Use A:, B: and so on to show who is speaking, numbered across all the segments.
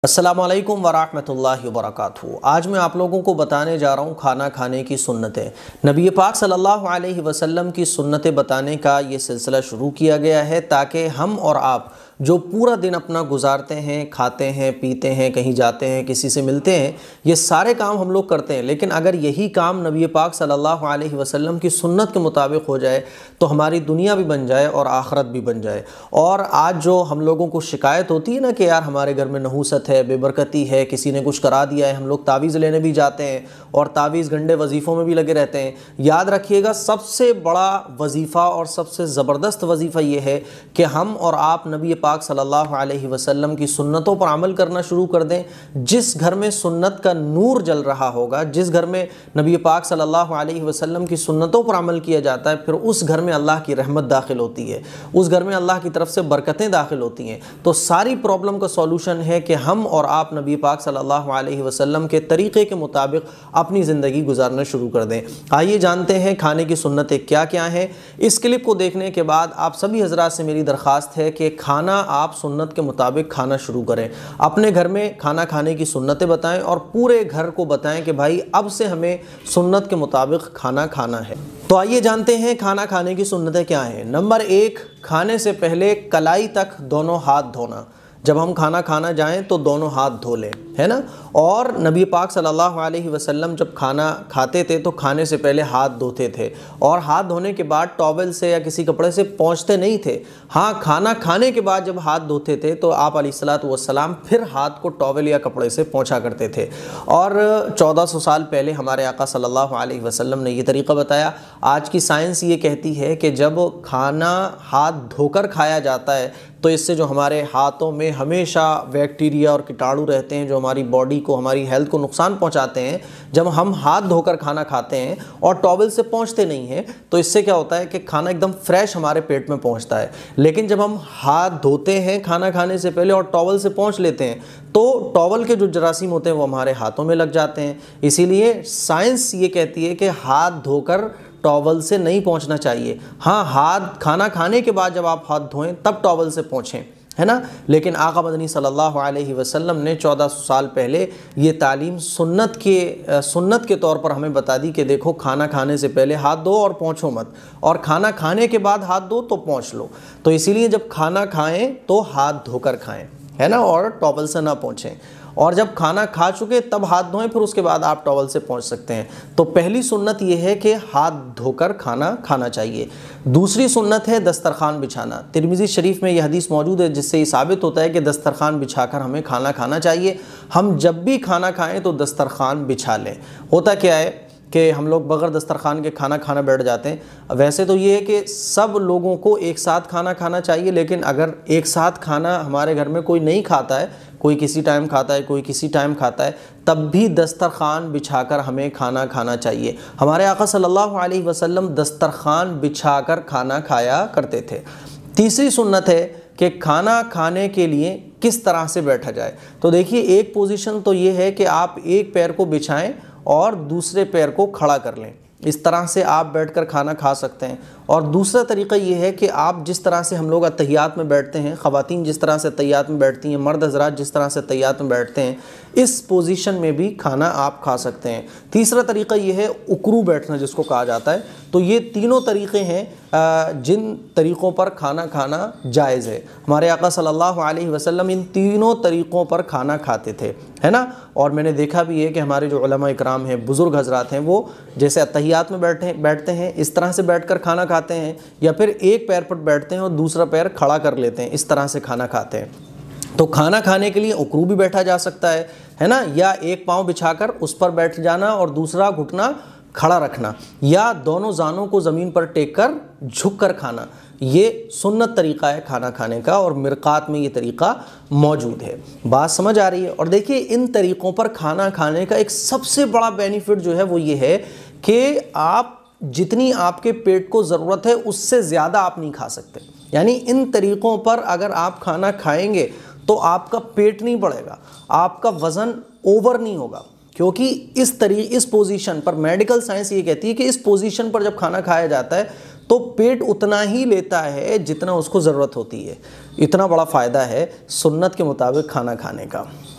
A: السلام علیکم ورحمۃ اللہ وبرکاتہ۔ آج میں آپ لوگوں کو بتانے جا رہا ہوں کھانا کھانے کی سنتیں۔ نبی پاک صلی اللہ علیہ وسلم کی سنتیں بتانے کا یہ سلسلہ شروع کیا گیا ہے تاکہ ہم اور آپ جو پورا دن اپنا گزارتے ہیں، کھاتے ہیں، پیتے ہیں، کہیں جاتے ہیں، کسی سے ملتے ہیں، یہ سارے کام ہم لوگ کرتے ہیں، لیکن اگر یہی کام نبی پاک صلی اللہ علیہ وسلم کی سنت کے مطابق ہو جائے تو ہماری دنیا بھی بن جائے اور آخرت بھی بن جائے۔ اور آج جو ہم لوگوں کو شکایت ہوتی ہے نا کہ یار ہمارے گھر میں نحوست ہے، بے برکتی ہے، کسی نے کچھ کرا دیا ہے، ہم لوگ تعویذ لینے بھی جاتے ہیں اور تعویذ گنڈے وظیفوں میں بھی لگے رہتے ہیں۔ یاد رکھیے گا، سب سے بڑا وظیفہ اور سب سے زبردست وظیفہ یہ ہے کہ ہم اور آپ نبی پاک صلی اللہ علیہ وسلم کی سنتوں پر عمل کرنا شروع کر دیں۔ جس گھر میں سنت کا نور جل رہا ہوگا، جس گھر میں نبی پاک صلی اللہ علیہ وسلم کی سنتوں پر عمل کیا جاتا ہے، پھر اس گھر میں اللہ کی رحمت داخل ہوتی ہے، اس گھر میں اللہ کی طرف سے برکتیں داخل ہوتی ہیں۔ تو ساری پرابلم کا سولوشن ہے کہ ہم اور آپ نبی پاک صلی اللہ علیہ وسلم کے طریقے کے مطابق اپنی زندگی گزارنا شروع کر دیں۔ آئیے جانتے ہیں کھانے کی سنتیں کیا کیا ہیں۔ اس کلپ کو دیکھنے کے بعد آپ سبھی حضرات سے میری درخواست ہے کہ کھانا آپ سنت کے مطابق کھانا شروع کریں، اپنے گھر میں کھانا کھانے کی سنتیں بتائیں اور پورے گھر کو بتائیں کہ بھائی اب سے ہمیں سنت کے مطابق کھانا کھانا ہے۔ تو آئیے جانتے ہیں کھانا کھانے کی سنتیں کیا ہیں۔ نمبر 1، کھانے سے پہلے کلائی تک دونوں ہاتھ دھونا۔ جب ہم کھانا کھانا جائیں تو دونوں ہاتھ دھو لیں، ہے نا۔ اور نبی پاک صلی اللہ علیہ وسلم جب کھانا کھاتے تھے تو کھانے سے پہلے ہاتھ دھوتے تھے، اور ہاتھ دھونے کے بعد ٹاول سے یا کسی کپڑے سے پونچھتے نہیں تھے۔ ہاں، کھانا کھانے کے بعد جب ہاتھ دھوتے تھے تو آپ علیہ الصلوۃ والسلام پھر ہاتھ کو ٹاول یا کپڑے سے پونچھا کرتے تھے۔ اور 1400 سال پہلے ہمارے آقا صلی اللہ علیہ وسلم نے یہ طریقہ بتایا۔ آج کی سائنس یہ کہتی ہے کہ جب کھانا ہاتھ دھو کر کھایا جاتا ہے تو اس سے جو ہمارے ہاتھوں میں ہمیشہ بیکٹیریا اور کیٹاڑو رہتے ہیں جو ہماری باڈی کو، ہماری ہیلتھ کو نقصان پہنچاتے ہیں، جب ہم ہاتھ دھو کر کھانا کھاتے ہیں اور ٹاول سے پہنچتے نہیں ہیں تو اس سے کیا ہوتا ہے کہ کھانا ایک دم فریش ہمارے پیٹ میں پہنچتا ہے۔ لیکن جب ہم ہاتھ دھوتے ہیں کھانا کھانے سے پہلے اور ٹاول سے پہنچ لیتے ہیں تو ٹاول کے جو جراثیم ہوتے ہیں وہ ہمارے ہاتھوں میں لگ جاتے ہیں۔ اسی لیے سائنس یہ کہتی ہے کہ ہاتھ دھو کر ٹاول سے نہیں پہنچنا چاہیے۔ ہاں، کھانا کھانے کے بعد جب آپ ہاتھ دھوئیں تب ٹاول سے پہنچیں، ہے نا۔ لیکن آقا مدنی صلی اللہ علیہ وسلم نے 1400 سال پہلے یہ تعلیم سنت کے طور پر ہمیں بتا دی کہ دیکھو، کھانا کھانے سے پہلے ہاتھ دھو اور پہنچو مت، اور کھانا کھانے کے بعد ہاتھ دھو تو پہنچ لو۔ تو اسی لیے جب کھانا کھائیں تو ہاتھ دھو کر کھائیں، ہے نا، اور ٹاول سے نہ پہنچیں۔ اور جب کھانا کھا چکے تب ہاتھ دھوئیں، پھر اس کے بعد آپ ٹاول سے پہنچ سکتے ہیں۔ تو پہلی سنت یہ ہے کہ ہاتھ دھو کر کھانا کھانا چاہیے۔ دوسری سنت ہے دسترخوان بچھانا۔ ترمذی شریف میں یہ حدیث موجود ہے جس سے یہ ثابت ہوتا ہے کہ دسترخوان بچھا کر ہمیں کھانا کھانا چاہیے۔ ہم جب بھی کھانا کھائیں تو دسترخوان بچھا لیں۔ ہوتا کیا ہے کہ ہم لوگ بغیر دسترخوان کے کھانا بیٹھ جاتے ہیں۔ ویسے تو یہ ہے کہ سب لوگوں کو ایک ساتھ کھانا کھانا چاہیے، لیکن اگر ایک ساتھ کھانا ہمارے گھر میں کوئی نہیں کھاتا ہے، کوئی کسی ٹائم کھاتا ہے، کوئی کسی ٹائم کھاتا ہے، تب بھی دسترخوان بچھا کر ہمیں کھانا کھانا چاہیے۔ ہمارے آقا صلی اللہ علیہ وسلم دسترخوان بچھا کر کھانا کھایا کرتے تھے۔ تیسری سنت ہے کہ کھانا کھانے کے لیے کس طرح سے بیٹھا جائے۔ تو دیکھیے، ایک پوزیشن تو یہ ہے کہ آپ ایک پیر کو بچھائیں اور دوسرے پیر کو کھڑا کر لیں، اس طرح سے آپ بیٹھ کر کھانا کھا سکتے ہیں۔ اور دوسرا طریقہ یہ ہے کہ آپ جس طرح سے ہم لوگ اتحیات میں بیٹھتے ہیں، خواتین جس طرح سے اتحیات میں بیٹھتی ہیں، مرد حضرات جس طرح سے اتحیات میں بیٹھتے ہیں، اس پوزیشن میں بھی کھانا آپ کھا سکتے ہیں۔ تیسرا طریقہ یہ ہے اکرو بیٹھنا، جس کو کہا جاتا ہے۔ تو یہ تینوں طریقے ہیں جن طریقوں پر کھانا کھانا جائز ہے۔ ہمارے آقا صلی اللہ علیہ وسلم ان تینوں طریقوں پر کھانا کھاتے تھے، ہے نا۔ اور میں نے دیکھا بھی ہے کہ ہمارے جو علماء اکرام ہیں، بزرگ حضرات ہیں، وہ جیسے اتحیات میں بیٹھتے ہیں اس طرح سے بیٹھ کر کھانا کھاتے ہیں، یا پھر ایک پیر پر بیٹھتے ہیں اور دوسرا پیر کھڑا کر لیتے ہیں، اس طرح سے کھانا کھاتے ہیں۔ تو کھانا کھانے کے لیے اکرو بھی بیٹھا جا سکتا ہے نا، یا ایک پاؤں بچھا کر اس پر بیٹھ جانا اور دوسرا گھٹنا کھڑا رکھنا، یا دونوں زانوں کو زمین پر ٹیک کر جھک کر کھانا۔ یہ سنت طریقہ ہے کھانا کھانے کا، اور مرقات میں یہ طریقہ موجود ہے۔ بات سمجھ آ رہی ہے؟ اور دیکھیے، ان طریقوں پر کھانا کھانے کا ایک سب سے بڑا بینیفٹ جو ہے وہ یہ ہے کہ آپ جتنی آپ کے پیٹ کو ضرورت ہے اس سے زیادہ آپ نہیں کھا سکتے۔ یعنی ان طریقوں پر اگر آپ کھانا کھائیں گے تو آپ کا پیٹ نہیں بڑھے گا، آپ کا وزن اوور نہیں ہوگا، کیونکہ اس پوزیشن پر میڈیکل سائنس یہ کہتی ہے کہ اس پوزیشن پر جب کھانا کھایا جاتا ہے تو پیٹ اتنا ہی لیتا ہے جتنا اس کو ضرورت ہوتی ہے۔ اتنا بڑا فائدہ ہے سنت کے مطابق کھانا کھانے کا۔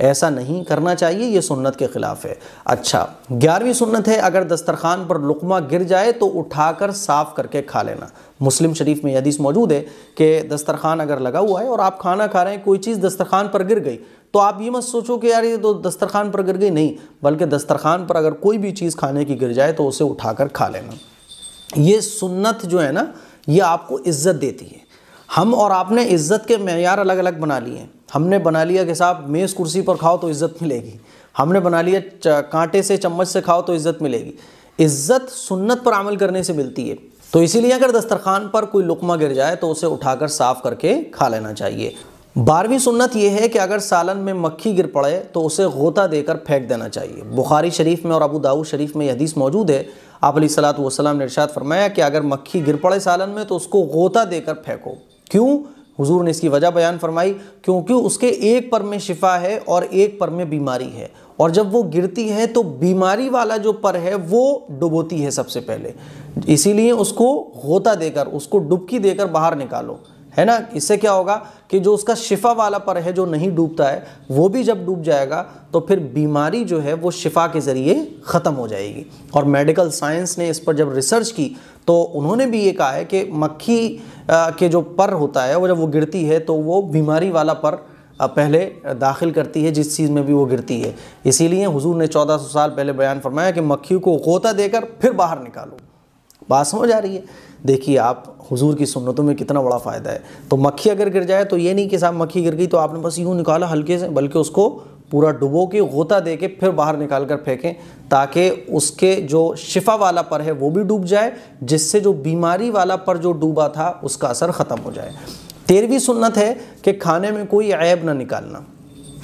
A: ایسا نہیں کرنا چاہیے، یہ سنت کے خلاف ہے۔ اچھا، 11ویں سنت ہے اگر دسترخوان پر لقمہ گر جائے تو اٹھا کر صاف کر کے کھا لینا۔ مسلم شریف میں یہ حدیث موجود ہے کہ دسترخوان اگر لگا ہوا ہے اور آپ کھانا کھا رہے ہیں، کوئی چیز دسترخوان پر گر گئی تو آپ یہ مت سوچو کہ یار یہ تو دسترخوان پر گر گئی، نہیں، بلکہ دسترخوان پر اگر کوئی بھی چیز کھانے کی گر جائے تو اسے اٹھا کر کھا لینا۔ یہ سنت جو ہے نا، یہ آپ کو عزت دیتی ہے۔ ہم اور آپ نے عزت کے معیار الگ الگ بنا لیے ہیں۔ ہم نے بنا لیا کہ صاحب میز کرسی پر کھاؤ تو عزت ملے گی، ہم نے بنا لیا کانٹے سے چمچ سے کھاؤ تو عزت ملے گی۔ عزت سنت پر عمل کرنے سے ملتی ہے، تو اسی لیے اگر دسترخوان پر کوئی لقمہ گر جائے تو اسے اٹھا کر صاف کر کے کھا لینا چاہیے۔ 12ویں سنت یہ ہے کہ اگر سالن میں مکھی گر پڑے تو اسے غوطہ دے کر پھینک دینا چاہیے۔ بخاری شریف میں اور ابو داؤد شریف میں یہ حدیث موجود ہے، آپ علیہ الصلوۃ والسلام نے ارشاد فرمایا کہ اگر مکھی گر پڑے سالن میں تو اس کو غوطہ دے کر پھینکو۔ کیوں؟ حضور نے اس کی وجہ بیان فرمائی، کیونکہ اس کے ایک پر میں شفا ہے اور ایک پر میں بیماری ہے، اور جب وہ گرتی ہے تو بیماری والا جو پر ہے وہ ڈبوتی ہے سب سے پہلے، اسی لیے اس کو غوطہ دے کر، اس کو ڈبکی دے کر باہر نکالو، ہے نا۔ اس سے کیا ہوگا کہ جو اس کا شفا والا پر ہے جو نہیں ڈوبتا ہے، وہ بھی جب ڈوب جائے گا تو پھر بیماری جو ہے وہ شفا کے ذریعے ختم ہو جائے گی۔ اور میڈیکل سائنس نے اس پر جب ریسرچ کی تو انہوں نے بھی یہ کہا ہے کہ مکھی کے جو پر ہوتا ہے وہ جب وہ گرتی ہے تو وہ بیماری والا پر پہلے داخل کرتی ہے جس چیز میں بھی وہ گرتی ہے، اسی لیے حضور نے 1400 سال پہلے بیان فرمایا کہ مکھی کو غوطہ دے کر پھر باہر نکالو۔ بات سمجھ آ رہی ہے؟ دیکھیے آپ حضور کی سنتوں میں کتنا بڑا فائدہ ہے۔ تو مکھی اگر گر جائے تو یہ نہیں کہ صاحب مکھی گر گئی تو آپ نے بس یوں نکالا ہلکے سے، بلکہ اس کو پورا ڈبو کے غوطہ دے کے پھر باہر نکال کر پھینکیں، تاکہ اس کے جو شفا والا پر ہے وہ بھی ڈوب جائے، جس سے جو بیماری والا پر جو ڈوبا تھا اس کا اثر ختم ہو جائے۔ 13ویں سنت ہے کہ کھانے میں کوئی عیب نہ نکالنا۔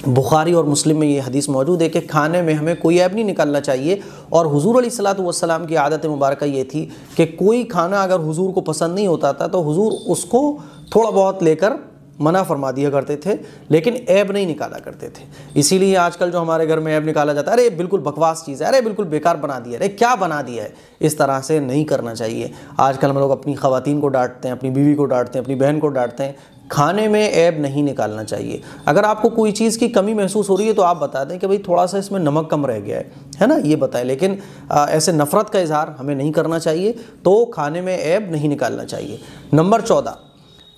A: بخاری اور مسلم میں یہ حدیث موجود ہے کہ کھانے میں ہمیں کوئی عیب نہیں نکالنا چاہیے، اور حضور علیہ الصلوۃ والسلام کی عادت مبارکہ یہ تھی کہ کوئی کھانا اگر حضور کو پسند نہیں ہوتا تھا تو حضور اس کو تھوڑا بہت لے کر منع فرما دیا کرتے تھے، لیکن عیب نہیں نکالا کرتے تھے۔ اسی لیے آج کل جو ہمارے گھر میں عیب نکالا جاتا ہے، ارے بالکل بکواس چیز ہے، ارے بالکل بیکار بنا دیا، ارے کیا بنا دیا ہے، اس طرح سے نہیں کرنا چاہیے۔ آج کل ہم لوگ اپنی خواتین کو ڈانٹتے ہیں، اپنی بیوی کو ڈانٹتے ہیں، اپنی بہن کو ڈانٹتے ہیں، کھانے میں عیب نہیں نکالنا چاہیے۔ اگر آپ کو کوئی چیز کی کمی محسوس ہو رہی ہے تو آپ بتا دیں کہ بھئی تھوڑا سا اس میں نمک کم رہ گیا ہے نا، یہ بتائیں، لیکن ایسے نفرت کا اظہار ہمیں نہیں کرنا چاہیے، تو کھانے میں عیب نہیں نکالنا چاہیے۔ نمبر 14،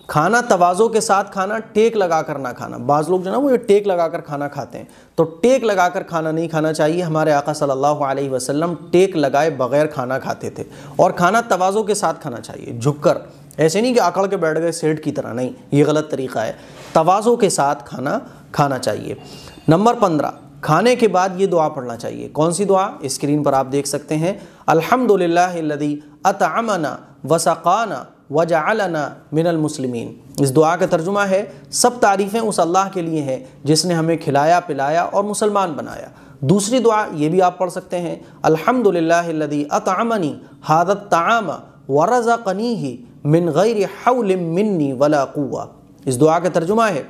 A: کھانا تواضع کے ساتھ کھانا، ٹیک لگا کر نہ کھانا۔ بعض لوگ جو نا وہ یہ ٹیک لگا کر کھانا کھاتے ہیں، تو ٹیک لگا کر کھانا نہیں کھانا چاہیے۔ ہمارے آقا صلی اللہ علیہ وسلم ٹیک لگائے بغیر کھانا کھاتے تھے، اور کھانا تواضع کے ساتھ کھانا چاہیے، جھک کر، ایسے نہیں کہ آکڑ کے بیٹھ گئے سیٹ کی طرح، نہیں، یہ غلط طریقہ ہے۔ تواضع کے ساتھ کھانا کھانا چاہیے۔ نمبر 15، کھانے کے بعد یہ دعا پڑھنا چاہیے۔ کون سی دعا؟ اسکرین پر آپ دیکھ سکتے ہیں، الحمدللہ الذی اطعمنا وسقانا وجعلنا من المسلمین۔ اس دعا کا ترجمہ ہے، سب تعریفیں اس اللہ کے لیے ہیں جس نے ہمیں کھلایا پلایا اور مسلمان بنایا۔ دوسری دعا یہ بھی آپ پڑھ سکتے ہیں، الحمدللہ الذی اطعمنی ھذا الطعام ورزقنیہ من غیر حول منی ولا قوہ۔ اس دعا کا ترجمہ ہے،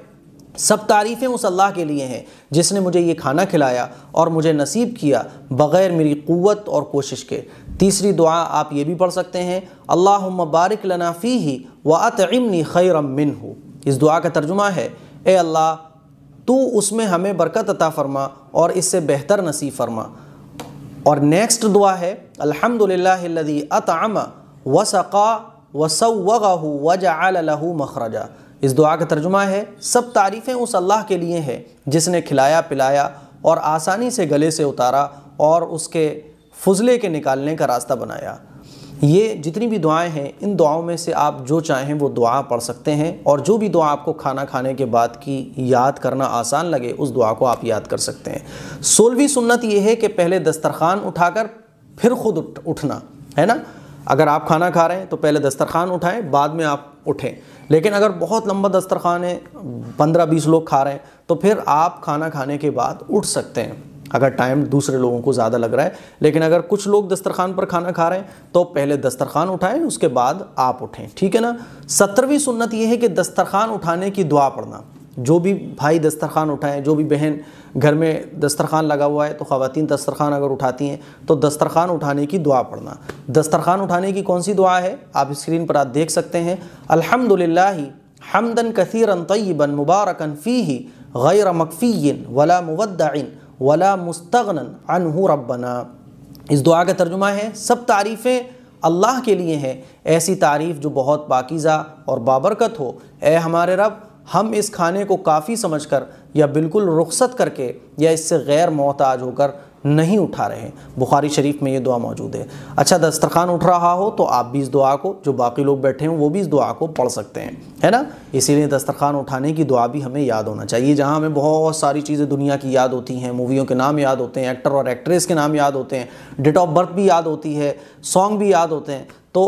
A: سب تعریفیں اس اللہ کے لیے ہیں جس نے مجھے یہ کھانا کھلایا اور مجھے نصیب کیا بغیر میری قوت اور کوشش کے۔ تیسری دعا آپ یہ بھی پڑھ سکتے ہیں، اللہم بارک لنا فیہ واطعمنی خیرا منہ۔ اس دعا کا ترجمہ ہے، اے اللہ تو اس میں ہمیں برکت عطا فرما اور اس سے بہتر نصیب فرما۔ اور نیکسٹ دعا ہے، الحمدللہ الذی اطعم وسقا وسوغہ وجعل لہ مخرجا۔ اس دعا کا ترجمہ ہے، سب تعریفیں اس اللہ کے لیے ہیں جس نے کھلایا پلایا اور آسانی سے گلے سے اتارا اور اس کے فضلے کے نکالنے کا راستہ بنایا۔ یہ جتنی بھی دعائیں ہیں، ان دعاؤں میں سے آپ جو چاہیں وہ دعا پڑھ سکتے ہیں، اور جو بھی دعا آپ کو کھانا کھانے کے بعد کی یاد کرنا آسان لگے اس دعا کو آپ یاد کر سکتے ہیں۔ 16ویں سنت یہ ہے کہ پہلے دسترخوان اٹھا کر پھر خود اٹھنا، ہے نا۔ اگر آپ کھانا کھا رہے ہیں تو پہلے دسترخوان اٹھائیں، بعد میں آپ اٹھیں۔ لیکن اگر بہت لمبا دسترخوان ہے، 15-20 لوگ کھا رہے ہیں، تو پھر آپ کھانا کھانے کے بعد اٹھ سکتے ہیں اگر ٹائم دوسرے لوگوں کو زیادہ لگ رہا ہے۔ لیکن اگر کچھ لوگ دسترخوان پر کھانا کھا رہے ہیں تو پہلے دسترخوان اٹھائیں، اس کے بعد آپ اٹھیں، ٹھیک ہے نا۔ 17ویں سنت یہ ہے کہ دسترخوان اٹھانے کی دعا پڑھنا۔ جو بھی بھائی دسترخوان اٹھائیں، جو بھی بہن گھر میں دسترخوان لگا ہوا ہے تو خواتین دسترخوان اگر اٹھاتی ہیں تو دسترخوان اٹھانے کی دعا پڑھنا۔ دسترخوان اٹھانے کی کون سی دعا ہے؟ آپ اسکرین پر آپ دیکھ سکتے ہیں، الحمدللہ حمدن کثیرا طیبا مبارکا فیہ غیر مکفی ولا مودع ولا مستغنا عنہ ربنا۔ اس دعا کا ترجمہ ہے سب تعریفیں اللہ کے لیے ہیں، ایسی تعریف جو بہت پاکیزہ اور بابرکت ہو۔ اے ہمارے رب، ہم اس کھانے کو کافی سمجھ کر یا بالکل رخصت کر کے یا اس سے غیر محتاج ہو کر نہیں اٹھا رہے۔ بخاری شریف میں یہ دعا موجود ہے۔ اچھا، دسترخوان اٹھ رہا ہو تو آپ بھی اس دعا کو، جو باقی لوگ بیٹھے ہیں وہ بھی اس دعا کو پڑھ سکتے ہیں، ہے نا۔ اسی لیے دسترخوان اٹھانے کی دعا بھی ہمیں یاد ہونا چاہیے۔ جہاں ہمیں بہت ساری چیزیں دنیا کی یاد ہوتی ہیں، موویوں کے نام یاد ہوتے ہیں، ایکٹر اور ایکٹریس کے نام یاد ہوتے ہیں، ڈیٹ آف برتھ بھی یاد ہوتی ہے، سانگ بھی یاد ہوتے ہیں، تو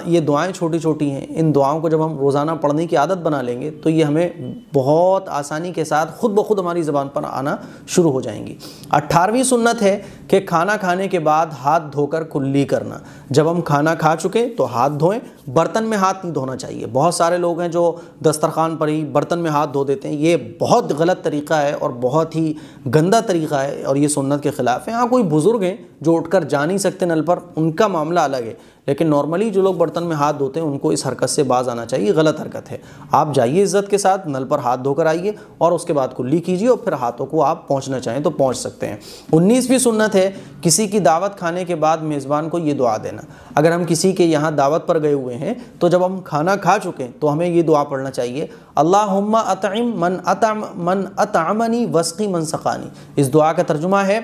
A: یہ دعائیں چھوٹی چھوٹی ہیں۔ ان دعاؤں کو جب ہم روزانہ پڑھنے کی عادت بنا لیں گے تو یہ ہمیں بہت آسانی کے ساتھ خود بخود ہماری زبان پر آنا شروع ہو جائیں گی۔ 18ویں سنت ہے کہ کھانا کھانے کے بعد ہاتھ دھو کر کلی کرنا۔ جب ہم کھانا کھا چکے تو ہاتھ دھوئیں، برتن میں ہاتھ نہیں دھونا چاہیے۔ بہت سارے لوگ ہیں جو دسترخوان پر ہی برتن میں ہاتھ دھو دیتے ہیں، یہ بہت غلط طریقہ ہے اور بہت ہی گندا طریقہ ہے اور یہ سنت کے خلاف ہے۔ ہاں، کوئی بزرگ ہیں جو اٹھ کر جا نہیں سکتے نل پر، ان کا معاملہ الگ ہے، لیکن نارملی جو لوگ برتن میں ہاتھ دھوتے ہیں ان کو اس حرکت سے باز آنا چاہیے، غلط حرکت ہے۔ آپ جائیے عزت کے ساتھ، نل پر ہاتھ دھو کر آئیے اور اس کے بعد کلی کیجیے اور پھر ہاتھوں کو آپ پہنچنا چاہیں تو پہنچ سکتے ہیں۔ 19ویں سنت ہے کسی کی دعوت کھانے کے بعد میزبان کو یہ دعا دینا۔ اگر ہم کسی کے یہاں دعوت پر گئے ہوئے ہیں تو جب ہم کھانا کھا چکے تو ہمیں یہ دعا پڑھنا چاہیے، اللہم اطعم من اطعمنی واسقی من سقانی۔ اس دعا کا ترجمہ ہے،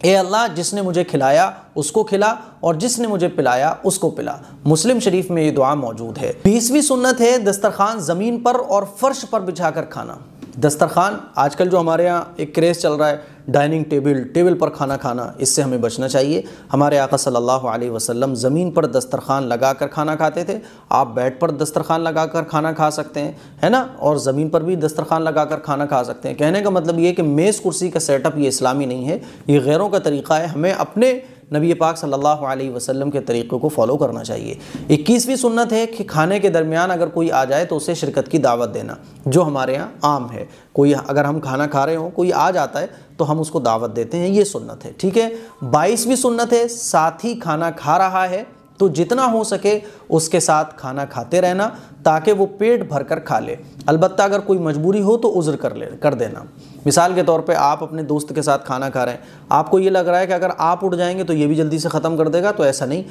A: اے اللہ، جس نے مجھے کھلایا اس کو کھلا اور جس نے مجھے پلایا اس کو پلا۔ مسلم شریف میں یہ دعا موجود ہے۔ 20ویں سنت ہے دسترخوان زمین پر اور فرش پر بچھا کر کھانا۔ دسترخوان آج کل جو ہمارے ہاں ایک کریز چل رہا ہے، ڈائننگ ٹیبل پر کھانا کھانا، اس سے ہمیں بچنا چاہیے۔ ہمارے آقا صلی اللہ علیہ وسلم زمین پر دسترخوان لگا کر کھانا کھاتے تھے۔ آپ بیڈ پر دسترخوان لگا کر کھانا کھا سکتے ہیں، ہے نا، اور زمین پر بھی دسترخوان لگا کر کھانا کھا سکتے ہیں۔ کہنے کا مطلب یہ کہ میز کرسی کا سیٹ اپ یہ اسلامی نہیں ہے، یہ غیروں کا طریقہ ہے۔ ہمیں اپنے نبی پاک صلی اللہ علیہ وسلم کے طریقے کو فالو کرنا چاہیے۔ 21ویں سنت ہے کہ کھانے کے درمیان اگر کوئی آ جائے تو اسے شرکت کی دعوت دینا، جو ہمارے یہاں عام ہے۔ کوئی اگر ہم کھانا کھا رہے ہوں، کوئی آ جاتا ہے تو ہم اس کو دعوت دیتے ہیں، یہ سنت ہے، ٹھیک ہے۔ 22ویں سنت ہے ساتھی کھانا کھا رہا ہے تو جتنا ہو سکے اس کے ساتھ کھانا کھاتے رہنا تاکہ وہ پیٹ بھر کر کھا لے۔ البتہ اگر کوئی مجبوری ہو تو عذر کر دینا۔ مثال کے طور پہ آپ اپنے دوست کے ساتھ کھانا کھا رہے ہیں، آپ کو یہ لگ رہا ہے کہ اگر آپ اٹھ جائیں گے تو یہ بھی جلدی سے ختم کر دے گا، تو ایسا نہیں،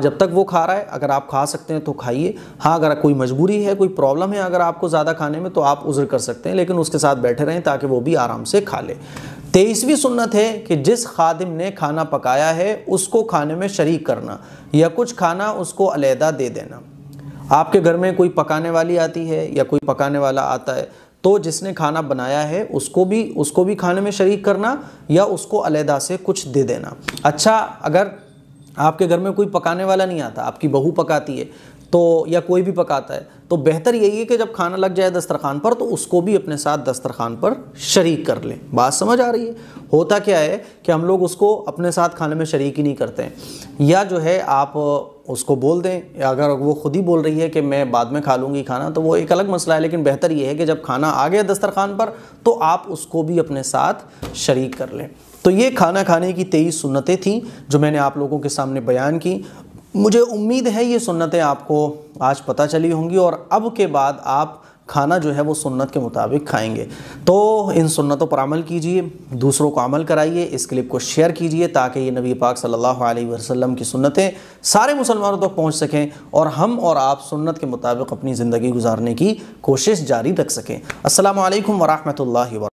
A: جب تک وہ کھا رہا ہے اگر آپ کھا سکتے ہیں تو کھائیے۔ ہاں، اگر کوئی مجبوری ہے، کوئی پرابلم ہے اگر آپ کو زیادہ کھانے میں تو آپ عذر کر سکتے ہیں، لیکن اس کے ساتھ بیٹھے رہیں تاکہ وہ بھی آرام سے کھا لے۔ 23ویں سنت ہے کہ جس خادم نے کھانا پکایا ہے اس کو کھانے میں شریک کرنا یا کچھ کھانا اس کو علیحدہ دے دینا۔ آپ کے گھر میں کوئی پکانے والی آتی ہے یا کوئی پکانے والا آتا ہے تو جس نے کھانا بنایا ہے اس کو بھی کھانے میں شریک کرنا یا اس کو علیحدہ سے کچھ دے دینا۔ اچھا، اگر آپ کے گھر میں کوئی پکانے والا نہیں آتا، آپ کی بہو پکاتی ہے تو یا کوئی بھی پکاتا ہے تو بہتر یہی ہے کہ جب کھانا لگ جائے دسترخوان پر تو اس کو بھی اپنے ساتھ دسترخوان پر شریک کر لیں۔ بات سمجھ آ رہی ہے؟ ہوتا کیا ہے کہ ہم لوگ اس کو اپنے ساتھ کھانے میں شریک ہی نہیں کرتے ہیں، یا جو ہے آپ اس کو بول دیں، یا اگر وہ خود ہی بول رہی ہے کہ میں بعد میں کھا لوں گی کھانا تو وہ ایک الگ مسئلہ ہے، لیکن بہتر یہ ہے کہ جب کھانا آ گیا دسترخوان پر تو آپ اس کو بھی اپنے ساتھ شریک کر لیں۔ تو یہ کھانا کھانے کی 23 سنتیں تھیں جو میں نے آپ لوگوں کے سامنے بیان کی۔ مجھے امید ہے یہ سنتیں آپ کو آج پتہ چلی ہوں گی اور اب کے بعد آپ کھانا جو ہے وہ سنت کے مطابق کھائیں گے۔ تو ان سنتوں پر عمل کیجئے، دوسروں کو عمل کرائیے، اس کلپ کو شیئر کیجئے تاکہ یہ نبی پاک صلی اللہ علیہ وسلم کی سنتیں سارے مسلمانوں تک پہنچ سکیں اور ہم اور آپ سنت کے مطابق اپنی زندگی گزارنے کی کوشش جاری رکھ سکیں۔ السلام علیکم ورحمۃ اللہ وبرکاتہ۔